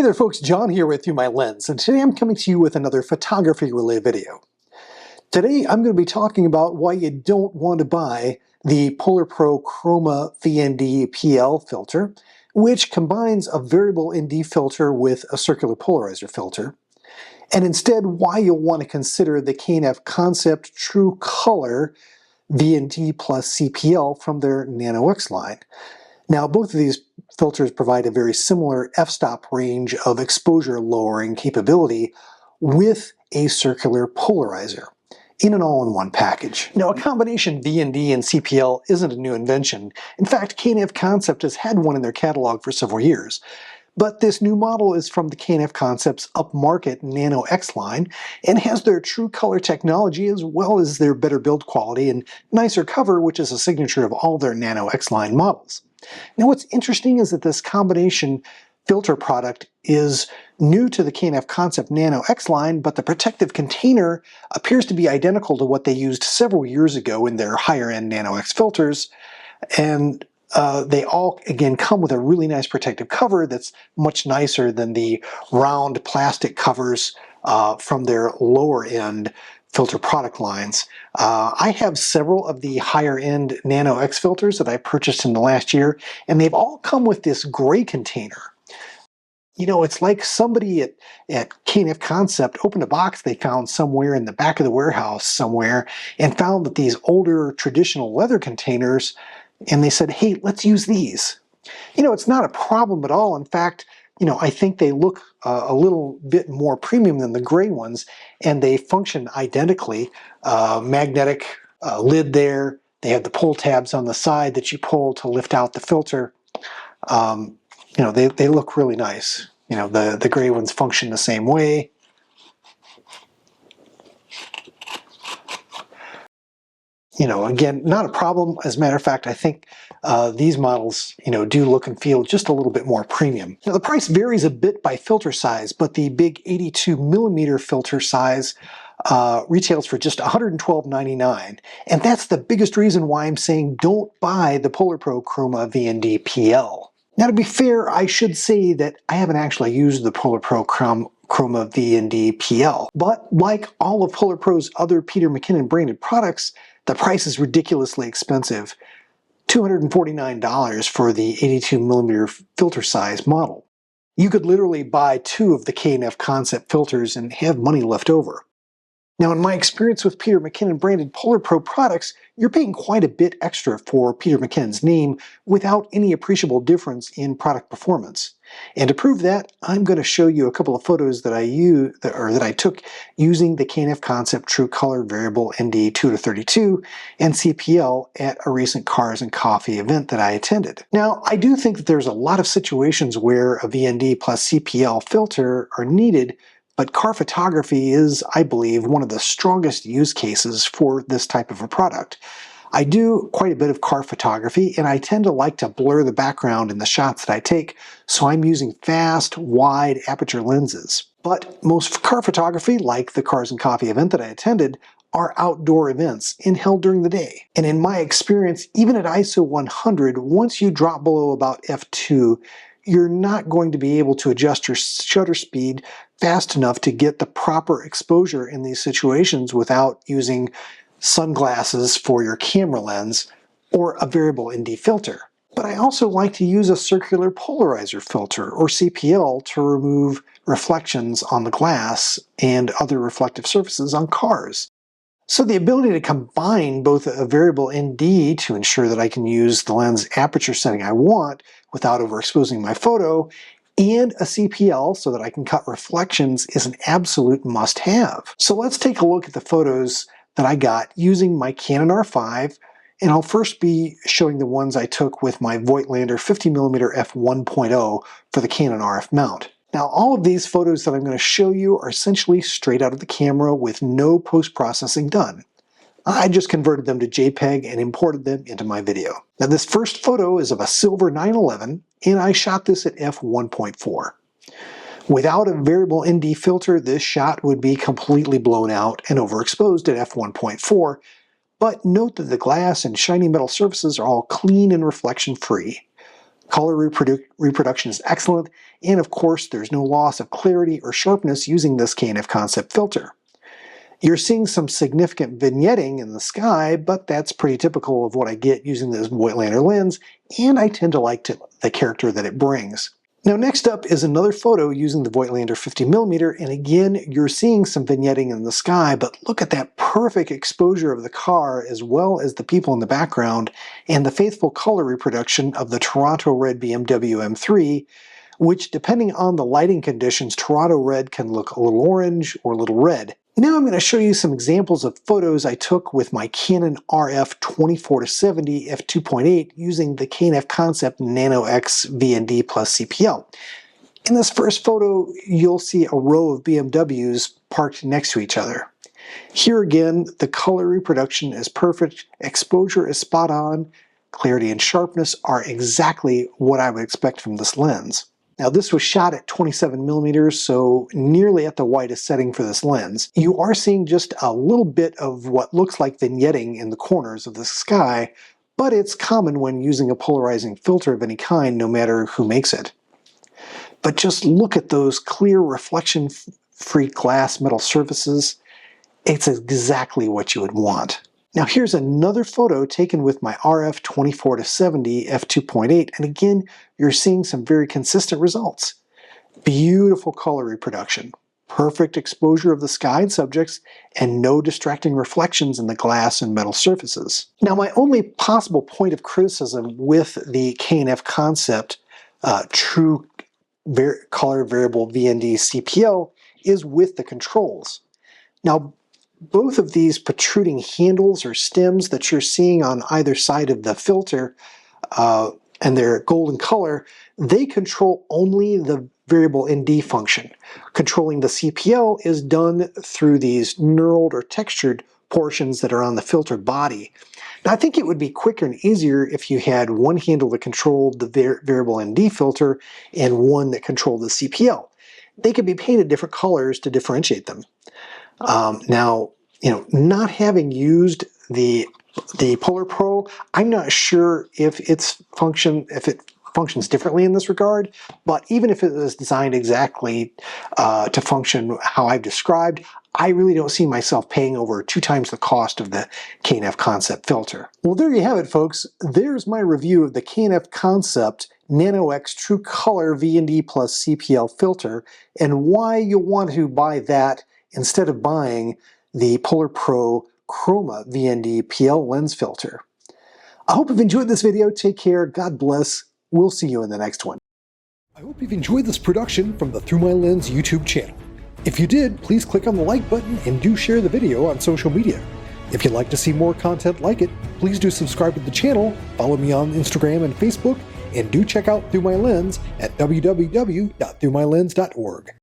Hey there folks, John here with Through My Lens, and today I'm coming to you with another photography related video. Today I'm going to be talking about why you don't want to buy the PolarPro Chroma VND+PL filter, which combines a variable ND filter with a circular polarizer filter, and instead why you'll want to consider the K&F Concept True Color VND+CPL from their Nano X line. Now, both of these filters provide a very similar f-stop range of exposure lowering capability with a circular polarizer in an all-in-one package. Now, a combination VND and CPL isn't a new invention. In fact, K&F Concept has had one in their catalog for several years. But this new model is from the K&F Concept's upmarket Nano X line and has their true color technology as well as their better build quality and nicer cover, which is a signature of all their Nano X line models. Now what's interesting is that this combination filter product is new to the K&F Concept Nano X line, but the protective container appears to be identical to what they used several years ago in their higher-end Nano X filters, and they all, again, come with a really nice protective cover that's much nicer than the round plastic covers from their lower-end filter product lines. I have several of the higher-end Nano X filters that I purchased in the last year, and they've all come with this gray container. You know, it's like somebody at K&F Concept opened a box they found somewhere in the back of the warehouse somewhere and found that these older traditional leather containers, and they said, hey, let's use these. You know, it's not a problem at all. In fact, you know, I think they look a little bit more premium than the gray ones, and they function identically. Magnetic lid there. They have the pull tabs on the side that you pull to lift out the filter. You know, they look really nice. You know, the gray ones function the same way. You know, again, not a problem. As a matter of fact, I think these models, you know, do look and feel just a little bit more premium. Now, the price varies a bit by filter size, but the big 82mm filter size retails for just $112.99, and that's the biggest reason why I'm saying don't buy the PolarPro Chroma VND+PL. Now, to be fair, I should say that I haven't actually used the PolarPro Chroma VND+PL, but like all of PolarPro's other Peter McKinnon branded products, the price is ridiculously expensive, $249 for the 82mm filter size model. You could literally buy two of the K&F Concept filters and have money left over. Now, in my experience with Peter McKinnon branded PolarPro products, you're paying quite a bit extra for Peter McKinnon's name without any appreciable difference in product performance. And to prove that, I'm going to show you a couple of photos that I took using the K&F Concept True Color Variable ND 2-32 and CPL at a recent Cars and Coffee event that I attended. Now, I do think that there's a lot of situations where a VND+CPL filter are needed, but car photography is, I believe, one of the strongest use cases for this type of a product. I do quite a bit of car photography, and I tend to like to blur the background in the shots that I take, so I'm using fast, wide aperture lenses. But most car photography, like the Cars and Coffee event that I attended, are outdoor events and held during the day. And in my experience, even at ISO 100, once you drop below about f2, you're not going to be able to adjust your shutter speed fast enough to get the proper exposure in these situations without using sunglasses for your camera lens or a variable ND filter. But I also like to use a circular polarizer filter, or CPL, to remove reflections on the glass and other reflective surfaces on cars. So the ability to combine both a variable ND to ensure that I can use the lens aperture setting I want without overexposing my photo, and a CPL so that I can cut reflections is an absolute must-have. So let's take a look at the photos that I got using my Canon R5, and I'll first be showing the ones I took with my Voigtlander 50mm f1.0 for the Canon RF mount. Now, all of these photos that I'm going to show you are essentially straight out of the camera with no post-processing done. I just converted them to JPEG and imported them into my video. Now, this first photo is of a silver 911, and I shot this at f1.4. Without a variable ND filter, this shot would be completely blown out and overexposed at f1.4, but note that the glass and shiny metal surfaces are all clean and reflection-free. Color reproduction is excellent, and of course there's no loss of clarity or sharpness using this KNF concept filter. You're seeing some significant vignetting in the sky, but that's pretty typical of what I get using this Voigtlander lens, and I tend to like the character that it brings. Now next up is another photo using the Voigtlander 50mm, and again you're seeing some vignetting in the sky, but look at that perfect exposure of the car as well as the people in the background, and the faithful color reproduction of the Toronto Red BMW M3, which depending on the lighting conditions, Toronto Red can look a little orange or a little red. Now I'm going to show you some examples of photos I took with my Canon RF 24-70 f2.8 using the KNF Concept Nano X VND+CPL. In this first photo, you'll see a row of BMWs parked next to each other. Here again, the color reproduction is perfect, exposure is spot on, clarity and sharpness are exactly what I would expect from this lens. Now this was shot at 27mm, so nearly at the widest setting for this lens. You are seeing just a little bit of what looks like vignetting in the corners of the sky, but it's common when using a polarizing filter of any kind, no matter who makes it. But just look at those clear reflection-free glass metal surfaces. It's exactly what you would want. Now here's another photo taken with my RF 24-70 f2.8, and again, you're seeing some very consistent results. Beautiful color reproduction, perfect exposure of the sky and subjects, and no distracting reflections in the glass and metal surfaces. Now my only possible point of criticism with the KNF Concept True Color Variable VND+CPL is with the controls. Now, both of these protruding handles or stems that you're seeing on either side of the filter, and their golden color, they control only the variable ND function. Controlling the CPL is done through these knurled or textured portions that are on the filter body. Now I think it would be quicker and easier if you had one handle that controlled the variable ND filter and one that controlled the CPL. They could be painted different colors to differentiate them. Now, not having used the Polar Pro, I'm not sure if it functions differently in this regard, but even if it was designed exactly to function how I've described, I really don't see myself paying over 2 times the cost of the KNF Concept filter. Well, there you have it, folks. There's my review of the KNF Concept Nano X True Color VND+CPL filter, and why you'll want to buy that instead of buying the Polar Pro Chroma VND+PL lens filter. I hope you've enjoyed this video. Take care. God bless. We'll see you in the next one. I hope you've enjoyed this production from the Through My Lens YouTube channel. If you did, please click on the like button and do share the video on social media. If you'd like to see more content like it, please do subscribe to the channel, follow me on Instagram and Facebook, and do check out Through My Lens at www.throughmylens.org.